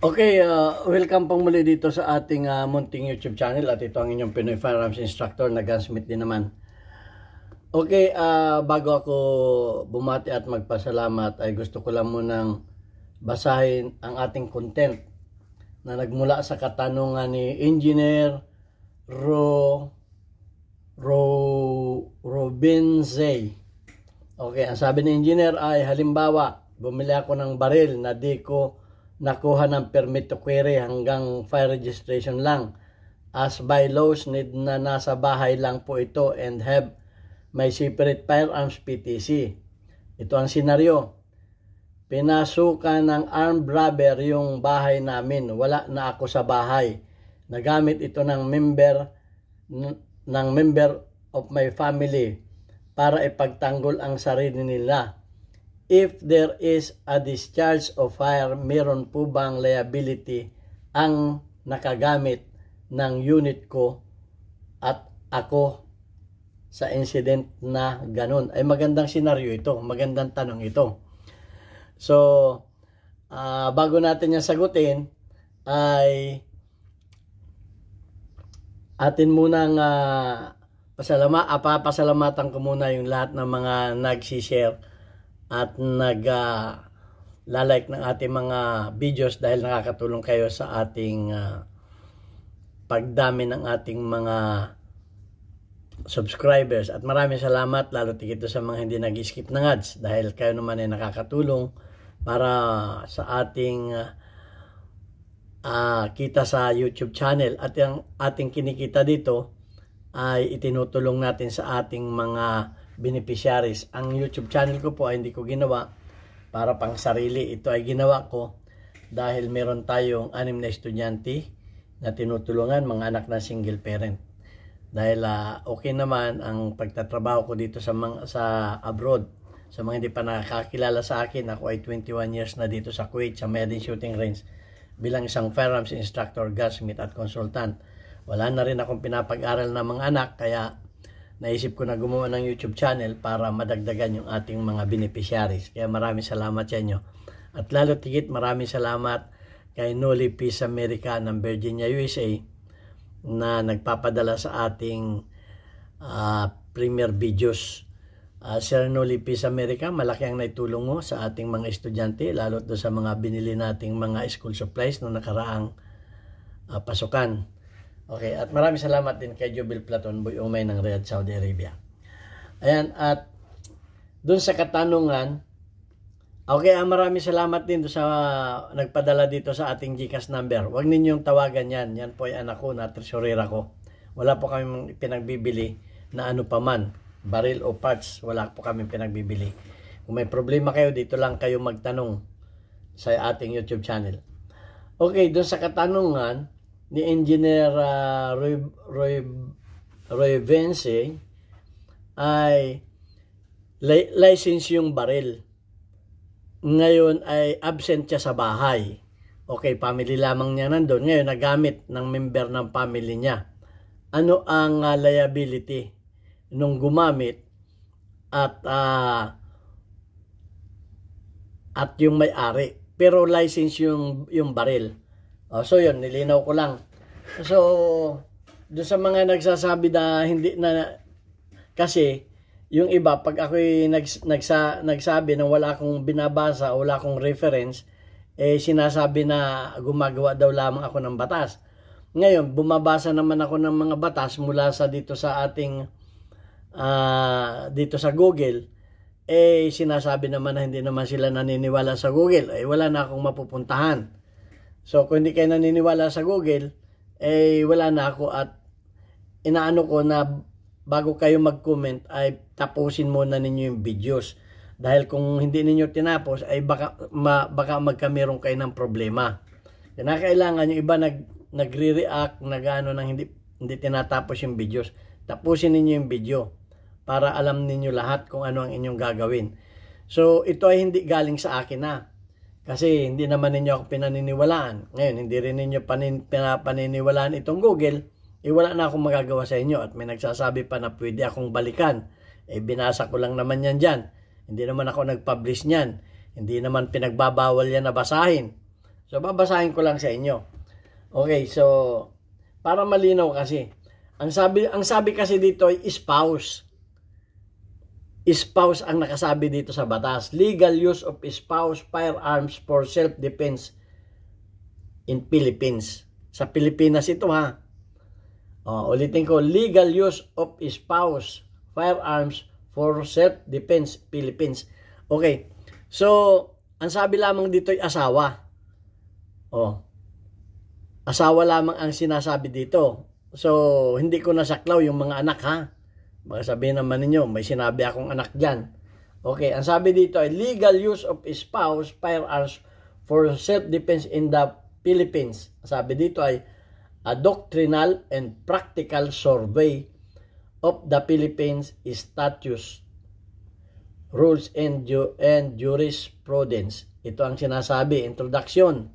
Okay, welcome pong muli dito sa ating munting YouTube channel at ito ang inyong Pinoy Firearms Instructor na Gunsmith din naman. Okay, bago ako bumati at magpasalamat ay gusto ko lang munang basahin ang ating content na nagmula sa katanungan ni Engineer Robinze. Okay, ang sabi ni Engineer ay halimbawa, bumili ako ng baril na di ko nakuha ng permit to carry hanggang fire registration lang. As by laws, need na nasa bahay lang po ito and have my separate firearms PTC. Ito ang senaryo. Pinasukan ng armed robber yung bahay namin. Wala na ako sa bahay. Nagamit ito ng member of my family para ipagtanggol ang sarili nila. If there is a discharge of fire, meron po bang liability ang nakagamit ng unit ko at ako sa incident na ganun? Ay magandang senaryo ito, magandang tanong ito. So, bago natin yan sagutin, ay atin munang pasalamatan ko muna yung lahat ng mga nag-share at nag-like ng ating mga videos dahil nakakatulong kayo sa ating pagdami ng ating mga subscribers. At maraming salamat lalo tigito sa mga hindi nag-skip ng ads dahil kayo naman ay nakakatulong para sa ating kita sa YouTube channel. At yung ating kinikita dito ay itinutulong natin sa ating mga beneficiaries. Ang YouTube channel ko po ay hindi ko ginawa para pang sarili. Ito ay ginawa ko dahil meron tayong 6 na estudyante na tinutulungan, mga anak na single parent. Dahil okay naman ang pagtatrabaho ko dito sa abroad. Sa mga hindi pa nakakilala sa akin, ako ay 21 years na dito sa Kuwait sa Medin Shooting Range bilang isang firearms instructor, gunsmith at consultant. Wala na rin akong pinapag-aral na mga anak, kaya naisip ko na gumawa ng YouTube channel para madagdagan yung ating mga beneficiaries. Kaya maraming salamat sa inyo. At lalo tigit maraming salamat kay Noli Peace America ng Virginia, USA na nagpapadala sa ating premier videos. Sir Noli Peace America, malaki ang naitulong mo sa ating mga estudyante, lalo doon sa mga binili nating mga school supplies noong nakaraang pasukan. Okay, at maraming salamat din kay Jubil Platon Boy Umay ng Riyadh, Saudi Arabia. Ayan, at dun sa katanungan, okay, maraming salamat din sa nagpadala dito sa ating GCash number. Huwag ninyong tawagan yan. Yan po ay anak ko na tresurera ko. Wala po kami pinagbibili na ano pa man, baril o parts. Wala po kami pinagbibili. Kung may problema kayo, dito lang kayo magtanong sa ating YouTube channel. Okay, dun sa katanungan ni Engineer Roy Vence ay license yung baril. Ngayon ay absent siya sa bahay. Okay, family lamang niya nandun. Ngayon nagamit ng member ng family niya. Ano ang liability nung gumamit at yung may-ari? Pero license yung baril. So yun, nilinaw ko lang. So, doon sa mga nagsasabi na hindi na, kasi yung iba, pag ako'y nagsabi na wala akong binabasa o wala akong reference, sinasabi na gumagawa daw lamang ako ng batas. Ngayon, bumabasa naman ako ng mga batas mula sa dito sa ating, dito sa Google, sinasabi naman na hindi naman sila naniniwala sa Google. Wala na akong mapupuntahan. So, kung hindi kayo naniniwala sa Google, wala na ako at inaano ko na bago kayo mag-comment ay tapusin muna ninyo yung videos. Dahil kung hindi ninyo tinapos, ay baka magkameron kayo ng problema. Kailangan yung iba nagre-react, nag-ano nang hindi tinatapos yung videos. Tapusin ninyo yung video para alam ninyo lahat kung ano ang inyong gagawin. So, ito ay hindi galing sa akin na. Kasi hindi naman ninyo ako pinaniniwalaan. Ngayon, hindi rin ninyo paniniwalaan itong Google. Wala na akong magagawa sa inyo. At may nagsasabi pa na pwede akong balikan. Binasa ko lang naman yan dyan. Hindi naman ako nag-publish niyan. Hindi naman pinagbabawal yan na basahin. So, babasahin ko lang sa inyo. Okay, so, para malinaw kasi. Ang sabi kasi dito ay spouse. Spouse ang nakasabi dito sa batas. Legal use of spouse firearms for self-defense in Philippines. Sa Pilipinas ito ha. Ulitin ko, legal use of spouse firearms for self-defense Philippines. Okay. So, ang sabi lamang dito ay asawa. Asawa lamang ang sinasabi dito. So, hindi ko nasaklaw yung mga anak ha. Baka sabihin naman ninyo, may sinabi akong anak dyan. Okay, ang sabi dito ay legal use of spouse firearms for self-defense in the Philippines. Sabi dito ay a doctrinal and practical survey of the Philippines statutes, rules, and jurisprudence. Ito ang sinasabi, introduction.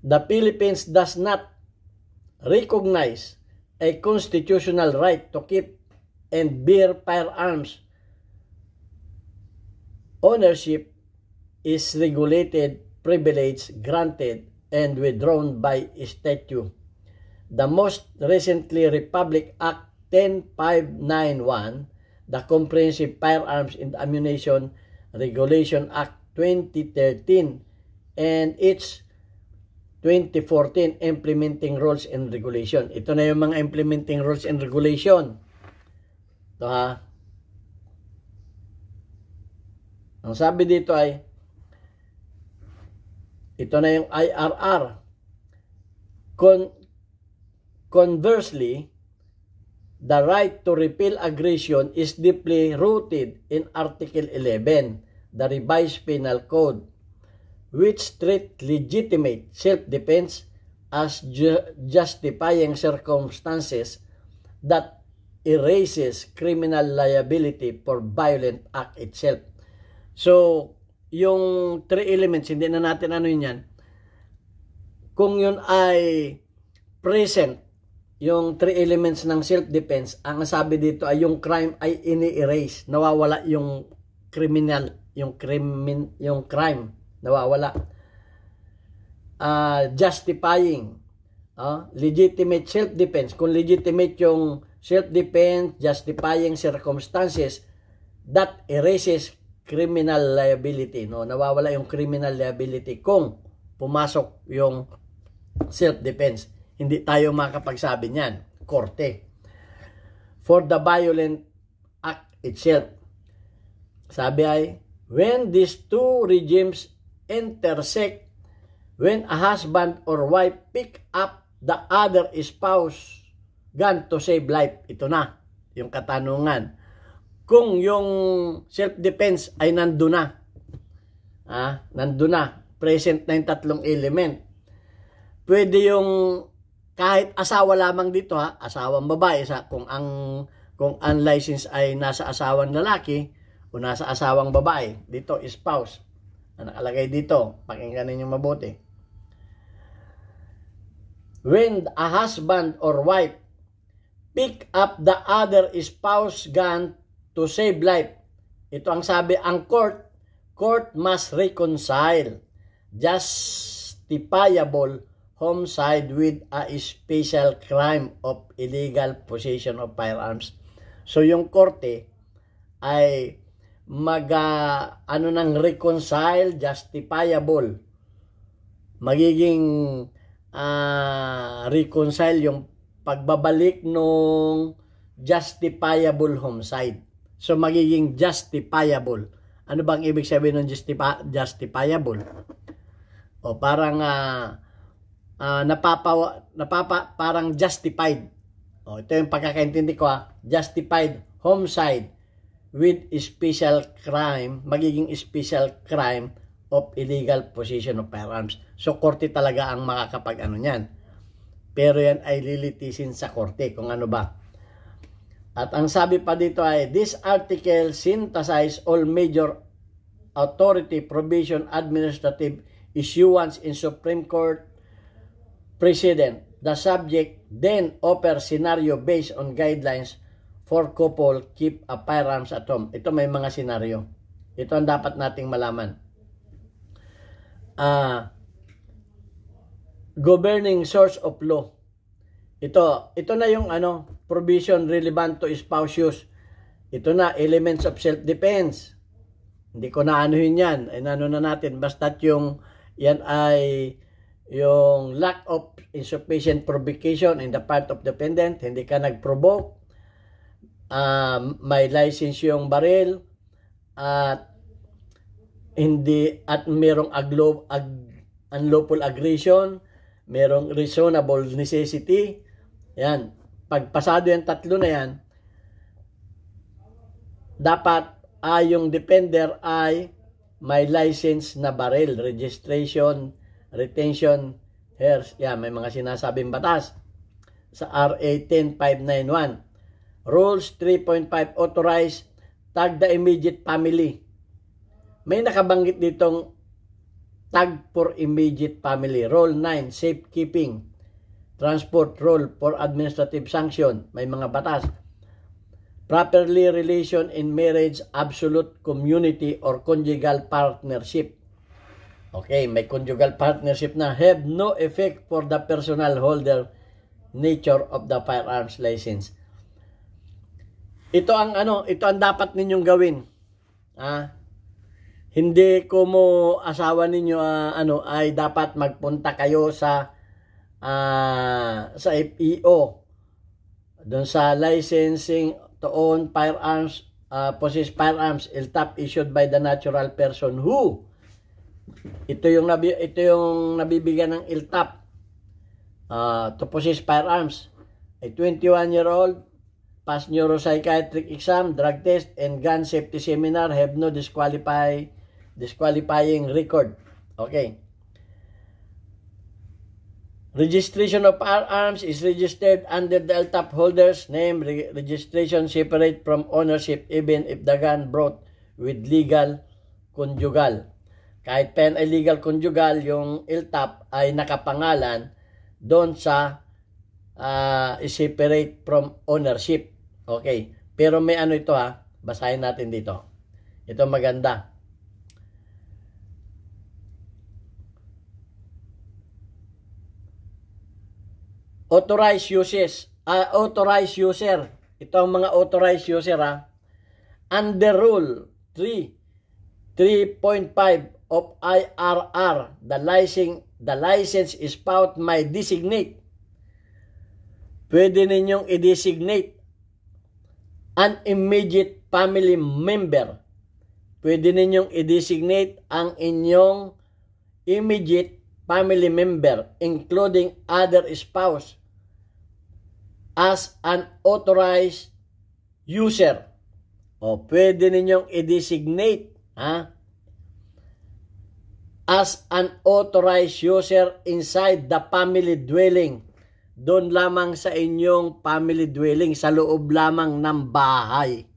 The Philippines does not recognize a constitutional right to keep and bear firearms. Ownership is regulated, privilege granted, and withdrawn by statute. The most recently Republic Act 10591, the Comprehensive Firearms and Ammunition Regulation Act 2013, and its 2014 Implementing Rules and Regulation. Ito na yung mga Implementing Rules and Regulation. Ito ha. Ang sabi dito ay, ito na yung IRR. Conversely, the right to repel aggression is deeply rooted in Article 11, the Revised Penal Code, which treat legitimate self-defense as justifying circumstances that erases criminal liability for violent act itself. So, yung three elements, hindi na natin ano yun yan. Kung yun ay present, yung three elements ng self-defense, ang sabi dito ay yung crime ay ini-erase. Nawawala yung criminal, yung crime. Nawawala. Justifying. Legitimate self-defense. Kung legitimate yung self-defense, justifying circumstances, that erases criminal liability. No? Nawawala yung criminal liability kung pumasok yung self-defense. Hindi tayo makapagsabi niyan. Korte. For the violent act itself. Sabi ay, when these two regimes intersect, when a husband or wife pick up the other spouse gun to save life. Ito na, yung katanungan. Kung yung self-defense ay nandun na, nandun na, present na yung tatlong element, pwede yung kahit asawa lamang dito asawang babae, kung ang license ay nasa asawang lalaki o nasa asawang babae, dito spouse, na nakalagay dito, pakinggan ninyo mabuti. When a husband or wife pick up the other spouse gun to save life, ito ang sabi, ang court must reconcile justifiable homicide with a special crime of illegal possession of firearms. So yung korte ay nang reconcile, justifiable. Magiging reconcile yung pagbabalik nung justifiable homicide. So magiging justifiable. Ano bang ibig sabihin ng justifiable? O parang parang justified. O ito yung pagkakaintindi ko justified homicide with special crime, magiging special crime of illegal possession of firearms. So korte talaga ang makakapag-ano niyan. Pero yan ay lilitisin sa korte kung ano ba. At ang sabi pa dito ay, this article synthesize all major authority provision administrative issuance in Supreme Court precedent. The subject then offers scenario based on guidelines for couple keep a firearms at home. Ito may mga senaryo. Ito ang dapat nating malaman. governing source of law. Ito na yung provision relevant to spouse use. Ito na, elements of self-defense. Hindi ko na anuhin yan. Na natin. Basta't yan ay yung lack of insufficient provocation in the part of defendant. Hindi ka nag-provoke. May license yung baril. At merong unlawful aggression. Merong reasonable necessity. Yan. Pagpasado yung tatlo na yan, dapat yung defender ay may license na baril, registration, retention, hairs. Yan, may mga sinasabing batas sa RA 10591. Rules 3.5 authorize tag the immediate family. May nakabanggit ditong tag for immediate family. Rule 9, safekeeping. Transport rule for administrative sanction. May mga batas. Properly relation in marriage, absolute community or conjugal partnership. Okay, may conjugal partnership na have no effect for the personal holder nature of the firearms license. Ito ang dapat ninyong gawin. Hindi ko mo asawa ninyo ay dapat magpunta kayo sa FEO doon sa licensing to own firearms, possess firearms, LTAP issued by the natural person who. Ito yung nabibigyan ng LTAP to possess firearms. A 21-year-old pass neuropsychiatric exam, drug test, and gun safety seminar, have no disqualifying record. Okay. Registration of firearms is registered under the LTAP holder's name. Registration separate from ownership even if the gun brought with legal conjugal. Kahit pen ay legal conjugal, yung LTAP ay nakapangalan doon sa separate from ownership. Okay. Pero may ito basahin natin dito. Ito maganda. Authorized user. Ito ang mga authorized user Under Rule 3.5 of IRR, the license spouse may designate. Pwede ninyong i-designate an immediate family member. Pwede ninyong i-designate ang inyong immediate family member, including other spouse, as an authorized user. O pwede ninyong i-designate as an authorized user inside the family dwelling. Doon lamang sa inyong family dwelling, sa loob lamang ng bahay.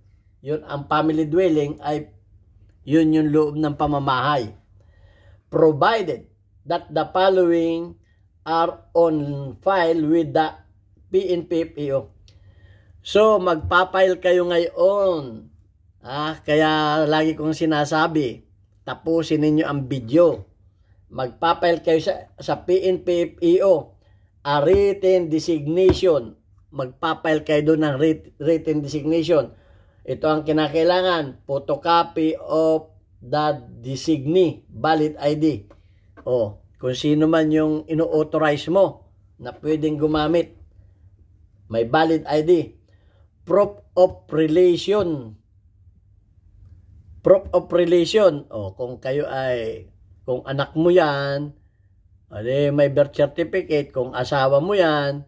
Yun ang family dwelling ay yun yung loob ng pamamahay. Provided that the following are on file with the PNP FEO. So, magpapile kayo ngayon. Kaya lagi kong sinasabi, tapusin ninyo ang video. Magpapile kayo sa PNP FEO. A written designation. Magpapile kayo doon ng written designation. Ito ang kinakailangan. Photocopy of the designee. Valid ID. Kung sino man yung ino-authorize mo na pwedeng gumamit. May valid ID. Proof of relation. Proof of relation. Kung kayo kung anak mo yan, may birth certificate. Kung asawa mo yan,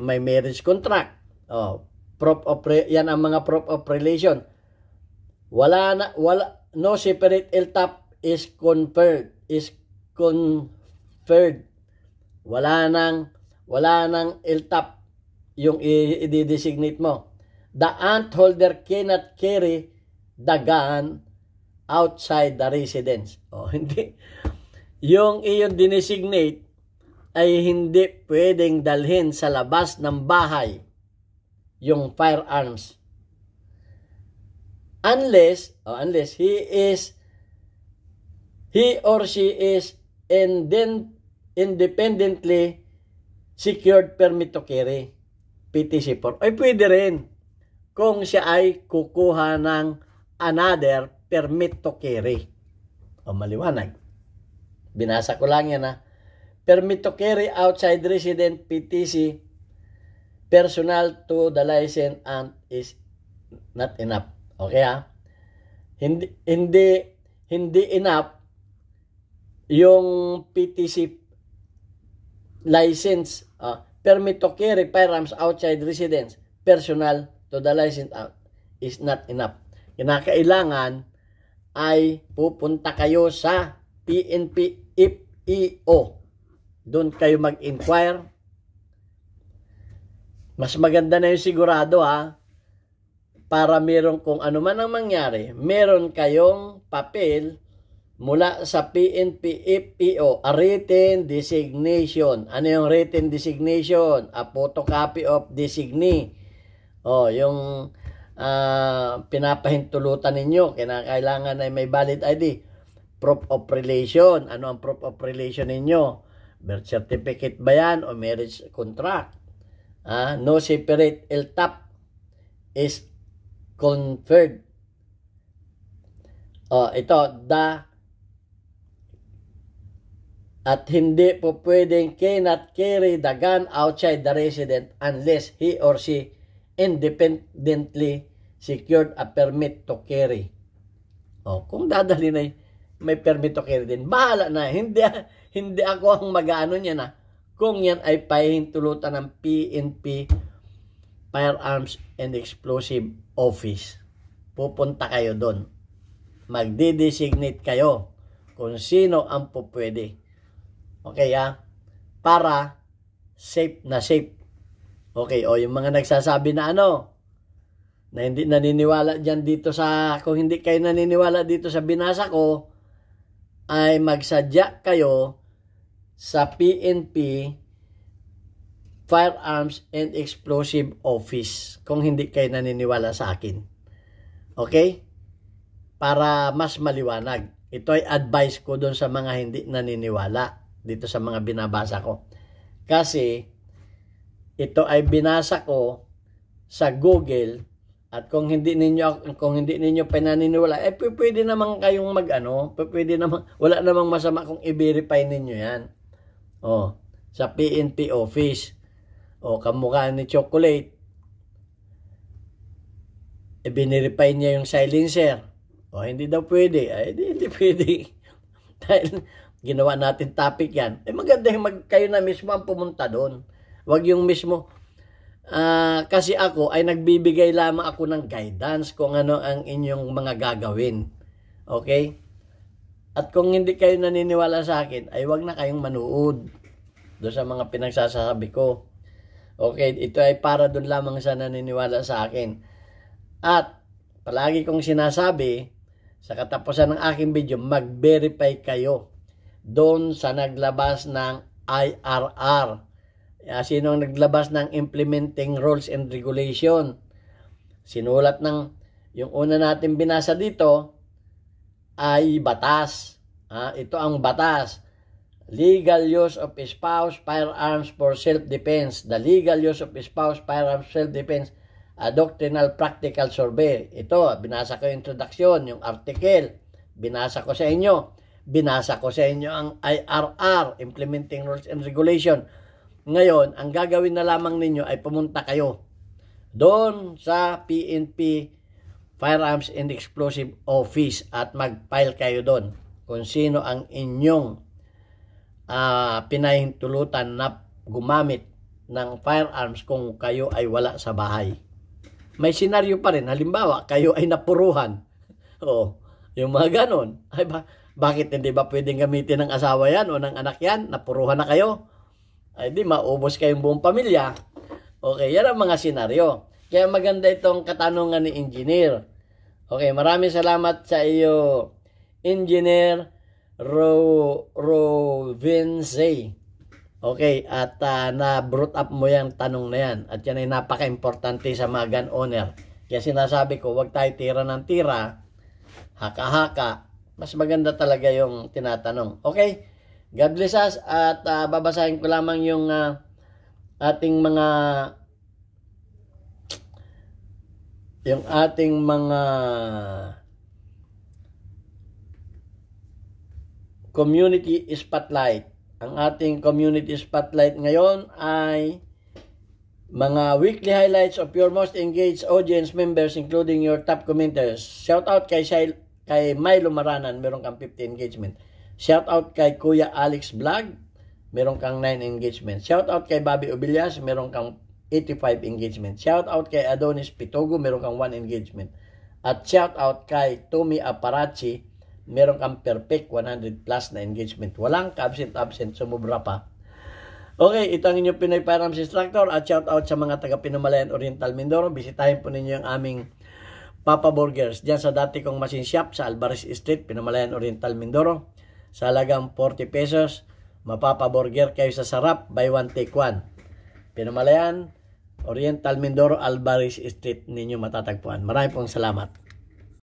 may marriage contract. Yan ang mga proof of relation. No separate LTAP is conferred. Wala nang LTAP yung i-designate mo. The aunt holder cannot carry the gun outside the residence. Hindi. Yung iyong dinesignate ay hindi pwedeng dalhin sa labas ng bahay yung firearms. Unless he is he or she is independently secured permit to carry, PTC4. Ay pwede rin kung siya ay kukuha ng another permit to carry. O maliwanag. Binasa ko lang yan ha. Permit to carry outside resident PTC personal to the license and is not enough. Okay ha? Hindi enough yung PTC license, permit to carry firearms outside residence personal to the license is not enough. Kinakailangan ay pupunta kayo sa PNP FEO. Doon kayo mag-inquire. Mas maganda na yung sigurado ha. Para meron kung ano man ang mangyari, meron kayong papel mula sa PNP FEO, a written designation. Ano yung written designation? A photocopy of designee. Yung pinapahintulutan ninyo, kailangan ay may valid ID. Proof of relation. Ano ang proof of relation ninyo? Birth certificate ba yan o marriage contract? No separate LTAP is conferred. Ito, at hindi po pwedeng cannot carry the gun outside the resident unless he or she independently secured a permit to carry. Kung dadali na may permit to carry din, bahala na. Hindi ako ang mag-ano niya na. Kung yan ay pahintulutan ng PNP Firearms and Explosive Office. Pupunta kayo doon. Magde-designate kayo kung sino ang pupwede. Okay para safe na safe. Okay, yung mga nagsasabi na na hindi naniniwala dyan dito kung hindi kayo naniniwala dito sa binasa ko, ay magsadya kayo sa PNP Firearms and Explosive Office kung hindi kayo naniniwala sa akin. Okay? Para mas maliwanag. Ito ay advice ko doon sa mga hindi naniniwala dito sa mga binabasa ko. Kasi ito ay binasa ko sa Google at kung hindi ninyo pinaniniwala, pwede naman kayong pwede naman, wala namang masama kung i-verify ninyo yan. Sa PNP office. Kamukha ni Chocolate. Binirify niya yung silencer. Hindi daw pwede. Hindi pwede. Dahil ginawa natin topic yan. Maganda yung kayo na mismo ang pumunta doon. Wag yung mismo. Kasi ako ay nagbibigay lamang ako ng guidance kung ano ang inyong mga gagawin. Okay? At kung hindi kayo naniniwala sa akin, ay wag na kayong manood doon sa mga pinagsasabi ko. Okay, ito ay para doon lamang sa naniniwala sa akin. At palagi kong sinasabi, sa katapusan ng aking video, mag-verify kayo doon sa naglabas ng IRR. Sino ang naglabas ng Implementing Rules and Regulation? Sinulat yung una natin binasa dito ay batas. Ito ang batas. Legal use of spouse firearms for self-defense. The legal use of spouse firearms self-defense. A doctrinal practical survey. Ito, binasa ko yung introduction, yung article. Binasa ko sa inyo. Binasa ko sa inyo ang IRR, Implementing Rules and Regulation. Ngayon, ang gagawin na lamang ninyo ay pumunta kayo doon sa PNP Firearms and Explosive Office at mag-file kayo doon kung sino ang inyong pinahintulutan na gumamit ng firearms kung kayo ay wala sa bahay. May senaryo pa rin. Halimbawa, kayo ay napuruhan. Yung mga ganon. Bakit hindi ba pwedeng gamitin ng asawa yan o ng anak yan? Napuruhan na kayo. Ay di, maubos kayong buong pamilya. Okay, yan ang mga senaryo. Kaya maganda itong katanungan ni Engineer. Okay, maraming salamat sa iyo, Engineer Rovinze. Okay, at na-brought up mo yung tanong na yan. At yan ay napaka-importante sa mga gun owner. Kaya sinasabi ko, huwag tayo tira ng tira, haka-haka, mas maganda talaga yung tinatanong. Okay? God bless us at babasahin ko lamang yung ating mga community spotlight. Ang ating community spotlight ngayon ay mga weekly highlights of your most engaged audience members including your top commenters. Shout out kay Milo Maranan, meron kang 50 engagement. Shout out kay Kuya Alex Vlog, meron kang 9 engagement. Shout out kay Bobby Obillas, meron kang 85 engagement. Shout out kay Adonis Pitogo, meron kang 1 engagement. At shout out kay Tommy Aparachi, meron kang perfect 100 plus na engagement. Walang ka-absent, sumubra pa. Okay, ito ang inyong Pinoy Firearms Instructor at shout out sa mga taga Pinumalayan Oriental Mindoro. Bisitahin po ninyo yung aming Papa Burgers diyan sa dati kong machine shop sa Alvarez Street, Pinumalayan Oriental Mindoro. Sa halagang 40 pesos, mapapa burger kayo sa sarap, buy one take one. Pinumalayan Oriental Mindoro, Alvarez Street ninyo matatagpuan. Maraming pong salamat.